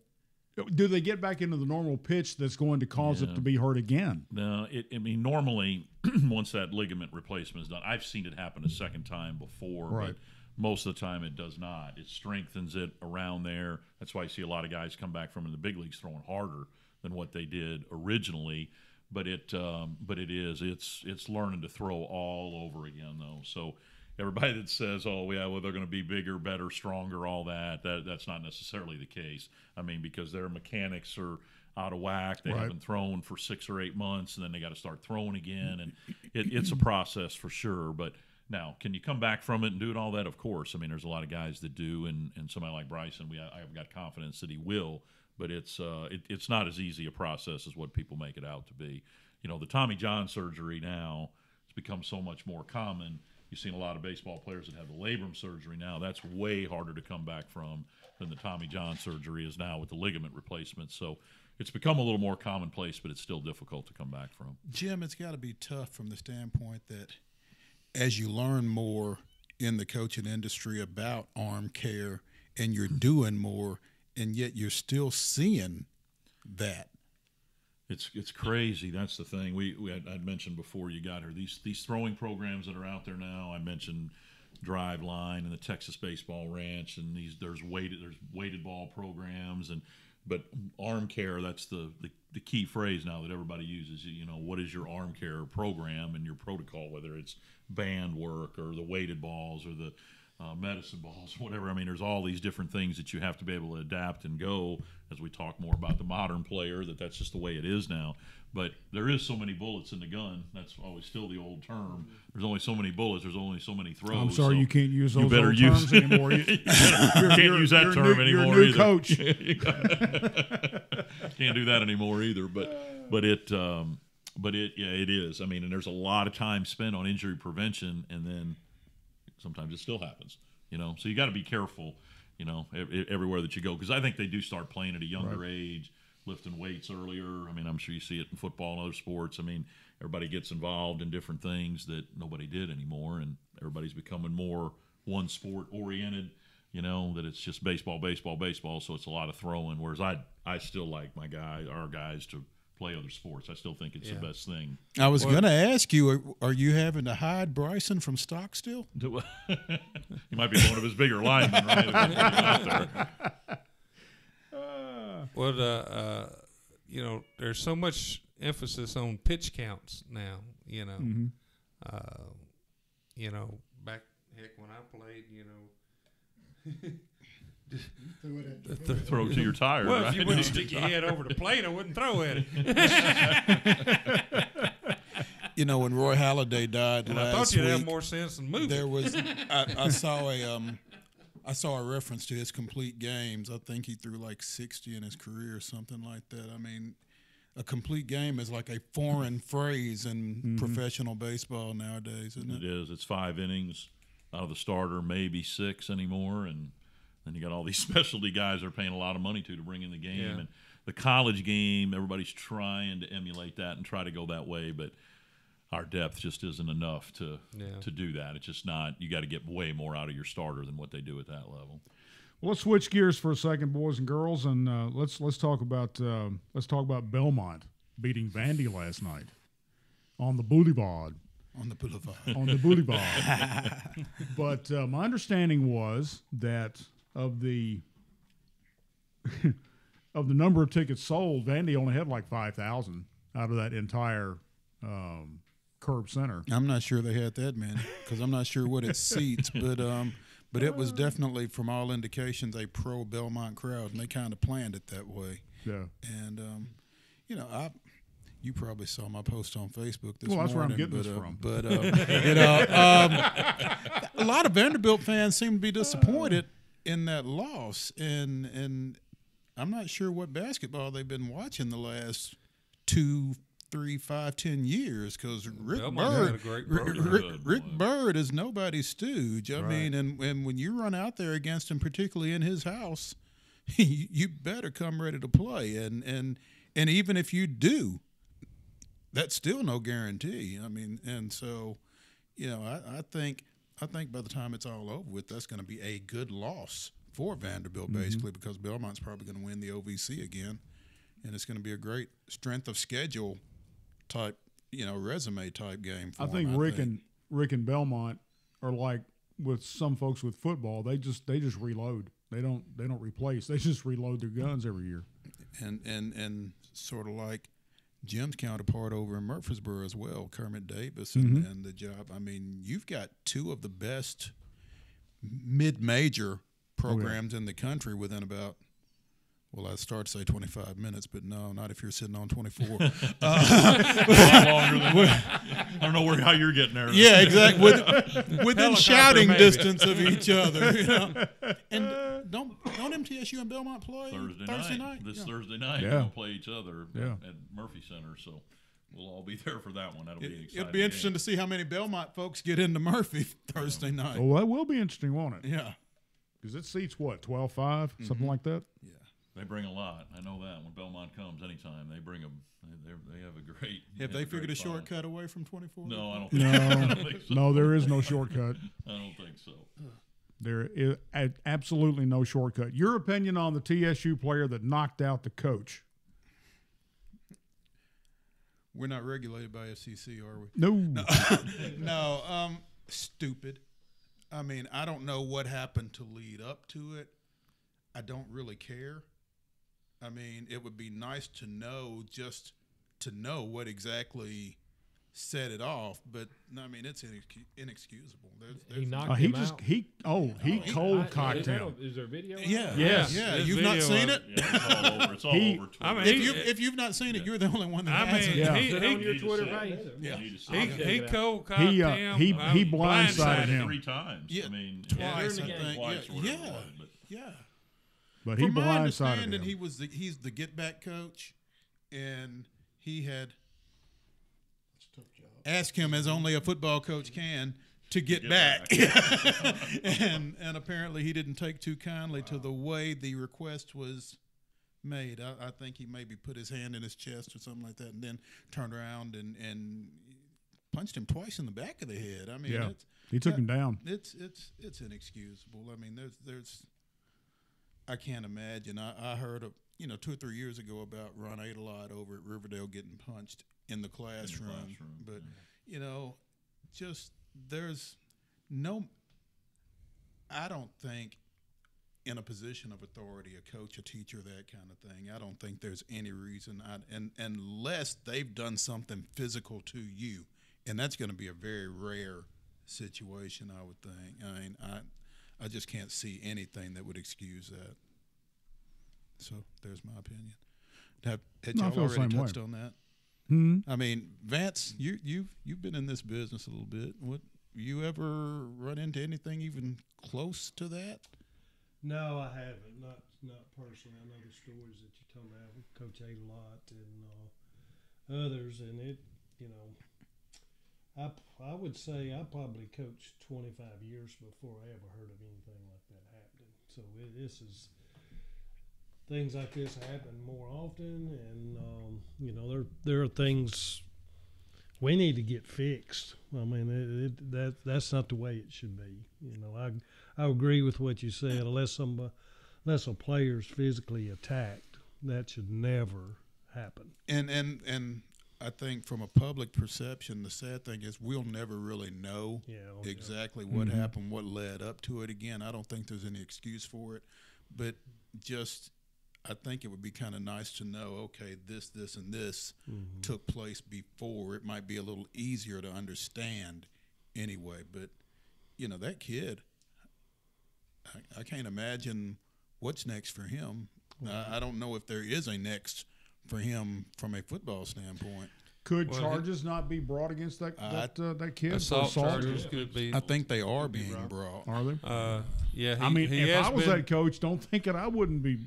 Do they get back into the normal pitch that's going to cause it to be hurt again? No, normally once that ligament replacement is done, I've seen it happen a second time before, Right. but most of the time it does not. It strengthens it around there. That's why you see a lot of guys come back from in the big leagues throwing harder than what they did originally. but it is it's learning to throw all over again though. So everybody that says, oh yeah, well they're going to be bigger, better, stronger, all that's not necessarily the case. I mean, because their mechanics are out of whack. They haven't thrown for 6 or 8 months, and then they got to start throwing again, and it's a process for sure. But now, can you come back from it and do it all that? Of course. I mean, there's a lot of guys that do, and somebody like Bryson, I've got confidence that he will. But it's not as easy a process as what people make it out to be. You know, the Tommy John surgery now has become so much more common. You've seen a lot of baseball players that have the labrum surgery now. That's way harder to come back from than the Tommy John surgery is now with the ligament replacement. So it's become a little more commonplace, but it's still difficult to come back from. Jim, it's got to be tough from the standpoint that as you learn more in the coaching industry about arm care and you're doing more, and yet you're still seeing that. It's crazy. That's the thing. I'd mentioned before you got here, these throwing programs that are out there now. I mentioned Drive Line and the Texas Baseball Ranch, and there's weighted ball programs, but arm care, that's the key phrase now that everybody uses. You know, what is your arm care program and your protocol, whether it's band work or the weighted balls or the medicine balls, whatever. I mean, there's all these different things that you have to be able to adapt and go as we talk more about the modern player, that's just the way it is now. But there is so many bullets in the gun. That's always still the old term. There's only so many bullets. There's only so many throws. I'm sorry, so you can't use those you better old use, terms anymore. You can't use that term anymore you're a new either. coach. Can't do that anymore either. But it is. I mean, and there's a lot of time spent on injury prevention, and then sometimes it still happens. You know, so you got to be careful. You know, everywhere that you go, because I think they do start playing at a younger age, lifting weights earlier. I mean, I'm sure you see it in football and other sports. I mean, everybody gets involved in different things that nobody did anymore, and everybody's becoming more one sport oriented. You know, that it's just baseball, so it's a lot of throwing. Whereas I still like our guys to play other sports. I still think it's the best thing. I was going to ask you, are you having to hide Bryson from Stockstill? He might be one of his bigger linemen, right? Well, you know, there's so much emphasis on pitch counts now. You know, you know, back when I played, you know. Throw to your tire. Well, right? if you wouldn't stick your head over the plate, I wouldn't throw at it. You know, when Roy Halladay died And last I thought you'd week, have more sense than moving. there was I saw a reference to his complete games. I think he threw like 60 in his career or something like that. I mean, a complete game is like a foreign phrase in professional baseball nowadays, isn't it? It is. It's 5 innings out of the starter, maybe 6 anymore, and then you got all these specialty guys they're paying a lot of money to bring in the game. Yeah. And the college game, everybody's trying to emulate that and try to go that way, but our depth just isn't enough to do that. It's just not. You got to get way more out of your starter than what they do at that level. Well, let's switch gears for a second, boys and girls, and let's talk about Belmont beating Vandy last night on the Boulevard. On the boulevard. On the Boulevard. But my understanding was that of the number of tickets sold, Vandy only had like 5,000 out of that entire Curb Center. I'm not sure they had that many because I'm not sure what it seats, but it was definitely, from all indications, a pro Belmont crowd, and they kind of planned it that way. Yeah. And you know, you probably saw my post on Facebook this morning. Well, that's where I'm getting this from. But you know, a lot of Vanderbilt fans seem to be disappointed in that loss, and I'm not sure what basketball they've been watching the last 2, 3, 5, 10 years, because Rick Byrd is nobody's stooge. I mean, and when you run out there against him, particularly in his house, you better come ready to play. And even if you do, that's still no guarantee. I mean, and so, you know, I think by the time it's all over with, that's going to be a good loss for Vanderbilt, basically, because Belmont's probably going to win the OVC again, and it's going to be a great strength of schedule type, you know, resume type game for I think Rick and Belmont are like with some folks with football. They just reload. They don't replace. They just reload their guns every year. And sort of like Jim's counterpart over in Murfreesboro as well, Kermit Davis, and the job. I mean, you've got two of the best mid-major programs in the country within about, well, I start to say 25 minutes, but no, not if you're sitting on 24. A lot longer than that. I don't know how you're getting there. Yeah, exactly. Within shouting distance of each other. You know? And don't MTSU and Belmont play Thursday night? This Thursday night, Yeah. we're going to play each other Yeah. at Murphy Center, so we'll all be there for that one. That'll be an exciting. It'll be interesting to see how many Belmont folks get into Murphy Thursday night. Oh, that will be interesting, won't it? Yeah. Because it seats what, 12-5, something like that. Yeah. They bring a lot. I know that when Belmont comes anytime, they bring them. They have a great. Have they figured a great following. shortcut away from 24? No, I don't. Think No, I don't think so. no, there is no shortcut. I don't think so. There is absolutely no shortcut. Your opinion on the TSU player that knocked out the coach? We're not regulated by FCC, are we? No. No, stupid. I mean, I don't know what happened to lead up to it. I don't really care. I mean, it would be nice to know, just to know what exactly set it off, but I mean, it's inexcusable. He knocked He him just out. he cold cocked Is that him. Is there a video? Yeah, Yes, yeah. there's You've not video seen of it? Yeah, it's all over. It's all He- over Twitter. I mean, If you've not seen it, you're the only one that I hasn't. mean, Yeah. Is it on he your need to Twitter see it. page? Yeah. You need to see he it. he cold cocked He, him. he blindsided blindsided him. 3 times. Yeah, I mean, twice, during I the game. think. twice or whatever it Yeah, was, but yeah. But he From my blindsided understanding, him. he's the get back coach, and he had asked him, as only a football coach can, to get back. and apparently he didn't take too kindly to the way the request was made. I think he maybe put his hand in his chest or something like that, and then turned around and punched him twice in the back of the head. I mean, Yeah. He took him down. It's inexcusable. I mean, there's I can't imagine. I heard 2 or 3 years ago about Ron Adelot over at Riverdale getting punched in the classroom. But just there's no. I don't think in a position of authority, a coach, a teacher, that kind of thing. I don't think there's any reason, unless they've done something physical to you, and that's going to be a very rare situation, I would think. I mean, I just can't see anything that would excuse that. So there's my opinion. Had No, I y'all feel the already same way. touched on that? Hmm? I mean, Vance, you've been in this business a little bit. What you ever run into anything even close to that? No, I haven't. Not personally. I know the stories that you told me with Coach Adelot and others, and it, I would say I probably coached 25 years before I ever heard of anything like that happening. So this is things like this happen more often, and there are things we need to get fixed. I mean, that's not the way it should be. I agree with what you said. Unless a player's physically attacked, that should never happen. And I think from a public perception, the sad thing is we'll never really know exactly what happened, what led up to it. Again, I don't think there's any excuse for it, but just I think it would be kind of nice to know, okay, this, and this took place before. It might be a little easier to understand anyway. But, that kid, I can't imagine what's next for him. I don't know if there is a next for him from a football standpoint. Could charges not be brought against that kid for assault assault? charges could be. I think they are being brought. Are they? Yeah, I mean, he if has I was been, that coach, don't think that I wouldn't be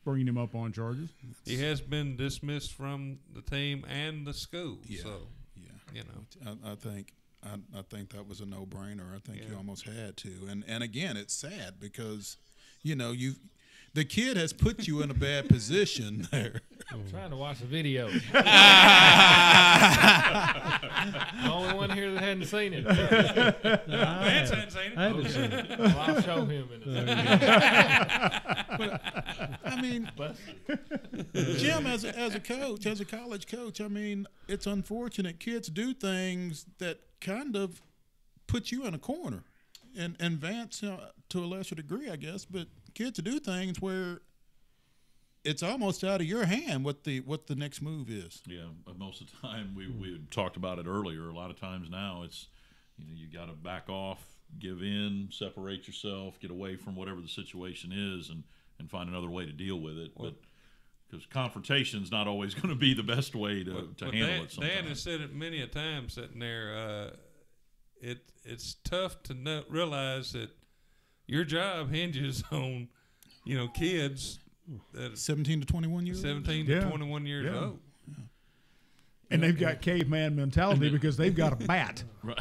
bringing him up on charges. he has been dismissed from the team and the school. Yeah. So Yeah, I think that was a no-brainer. I think you almost had to. And again, it's sad because, the kid has put you in a bad position there. I'm trying to watch the video. The only one here that hadn't seen it. Vance hadn't seen it. I haven't seen it. Well, I'll show him in a second. I mean, Jim, as a coach, as a college coach, I mean, it's unfortunate kids do things that kind of put you in a corner. And Vance, to a lesser degree, I guess, but kids do things where it's almost out of your hand what the next move is. Yeah, but most of the time we had talked about it earlier. A lot of times now it's you got to back off, give in, separate yourself, get away from whatever the situation is, and find another way to deal with it. But because confrontation is not always going to be the best way to handle it. Sometimes. Dan has said it many a time sitting there. It's tough to realize that your job hinges on kids that 17 to 21 years. 17 to 21 years old. And they've got caveman mentality because they've got a bat. Right.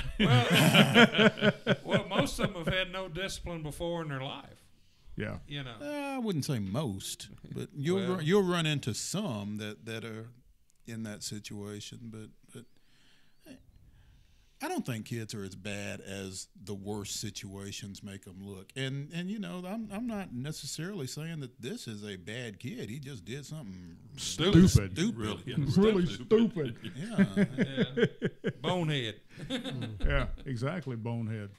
Well, most of them have had no discipline before in their life. Yeah. I wouldn't say most, but you'll run into some that are in that situation. But I don't think kids are as bad as the worst situations make them look. And I'm not necessarily saying that this is a bad kid. He just did something Stupid. Really stupid. Yeah. Bonehead. Yeah, exactly, bonehead.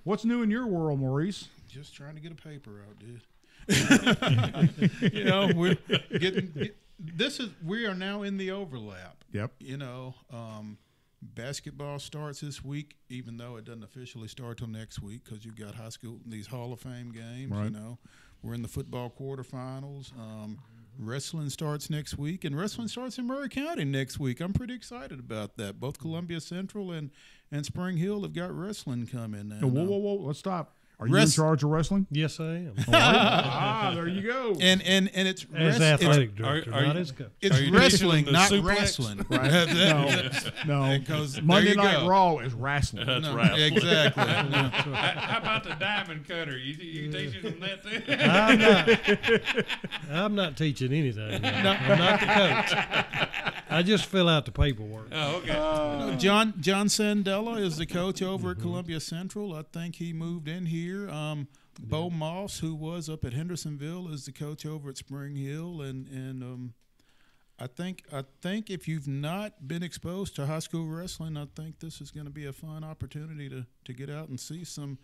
What's new in your world, Maurice? Just trying to get a paper out, dude. We're getting. We are now in the overlap. Yep. Basketball starts this week, even though it doesn't officially start till next week because you've got these Hall of Fame games. Right. We're in the football quarterfinals. Wrestling starts next week, and wrestling starts in Murray County next week. I'm pretty excited about that. Both Columbia Central and Spring Hill have got wrestling coming now. Whoa, let's stop. Are you in charge of wrestling? Yes, I am. There you go. And it's As athletic director, not as coach. It's wrestling, not suplex? wrestling. Right? No. Because Monday there you Night go. Raw is wrestling. That's No, right. exactly. How about the diamond cutter? You teaching them that too? I'm not teaching anything. I'm not the coach. I just fill out the paperwork. Oh, okay. John Sandella is the coach over at Columbia Central. I think he moved in here. Bo Moss, who was up at Hendersonville, is the coach over at Spring Hill, and I think if you've not been exposed to high school wrestling, I think this is going to be a fun opportunity to get out and see some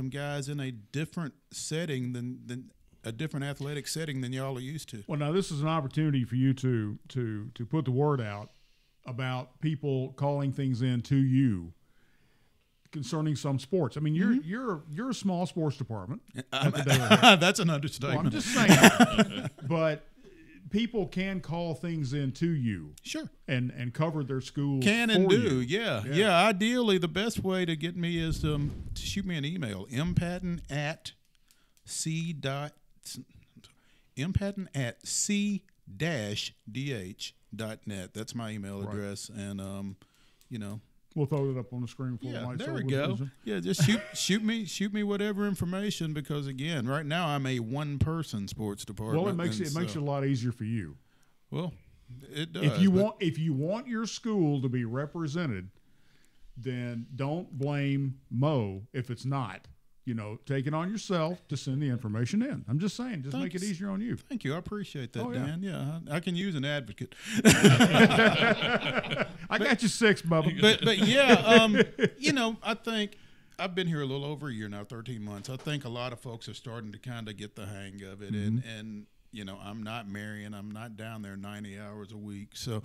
guys in a different setting than a different athletic setting than y'all are used to. Well, now this is an opportunity for you to put the word out about people calling things in to you concerning some sports. I mean, you're a small sports department. That's an understatement. Well, I'm just saying. But people can call things in to you. Sure. And cover their school. Can and for do, you. Yeah. Ideally, the best way to get me is to shoot me an email, mpatton@c-dh.net. That's my email address, and we'll throw it up on the screen for yeah, Lights there Over we go. Vision. Yeah, just shoot me whatever information, because again, right now I'm a one-person sports department. Well, it makes it a lot easier for you. Well, it does. If you want your school to be represented, then don't blame Mo if it's not. Take it on yourself to send the information in. I'm just saying, just make it easier on you. Thank you. I appreciate that, Oh, yeah. Dan. Yeah, I can use an advocate. I got you 6, Bubba. But yeah, I think I've been here a little over a year now, 13 months. I think a lot of folks are starting to kind of get the hang of it, and I'm not Marion. I'm not down there 90 hours a week. So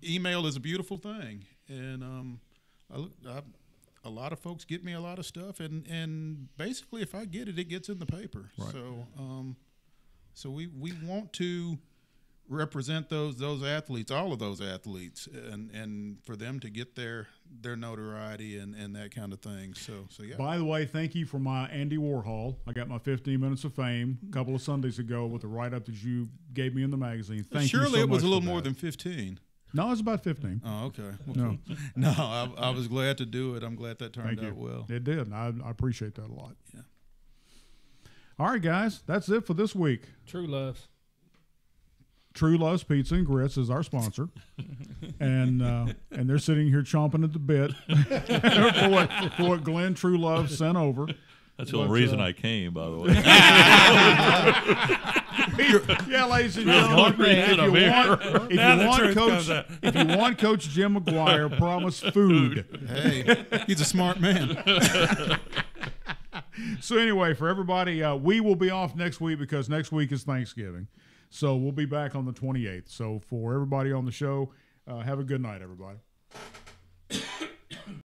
email is a beautiful thing, and a lot of folks get me a lot of stuff, and basically if I get it, it gets in the paper. Right. So we want to represent those athletes, all of those athletes, and for them to get their notoriety and that kind of thing. So yeah. By the way, thank you for my Andy Warhol. I got my 15 minutes of fame a couple of Sundays ago with the write-up that you gave me in the magazine. Thank you so much. Surely it was a little for more that. than 15. No, it was about 15. Oh, okay. No. No, I was glad to do it. I'm glad that turned Thank out you. well. It did. I appreciate that a lot. Yeah. All right, guys. That's it for this week. True Loves. True Loves Pizza and Grits is our sponsor. and they're sitting here chomping at the bit for what Glenn True Love sent over. That's the only reason I came, by the way. Yeah, ladies and gentlemen, if you want Coach Jim McGuire, promise food. Hey, he's a smart man. So anyway, for everybody, we will be off next week because next week is Thanksgiving. So we'll be back on the 28th. So for everybody on the show, have a good night, everybody.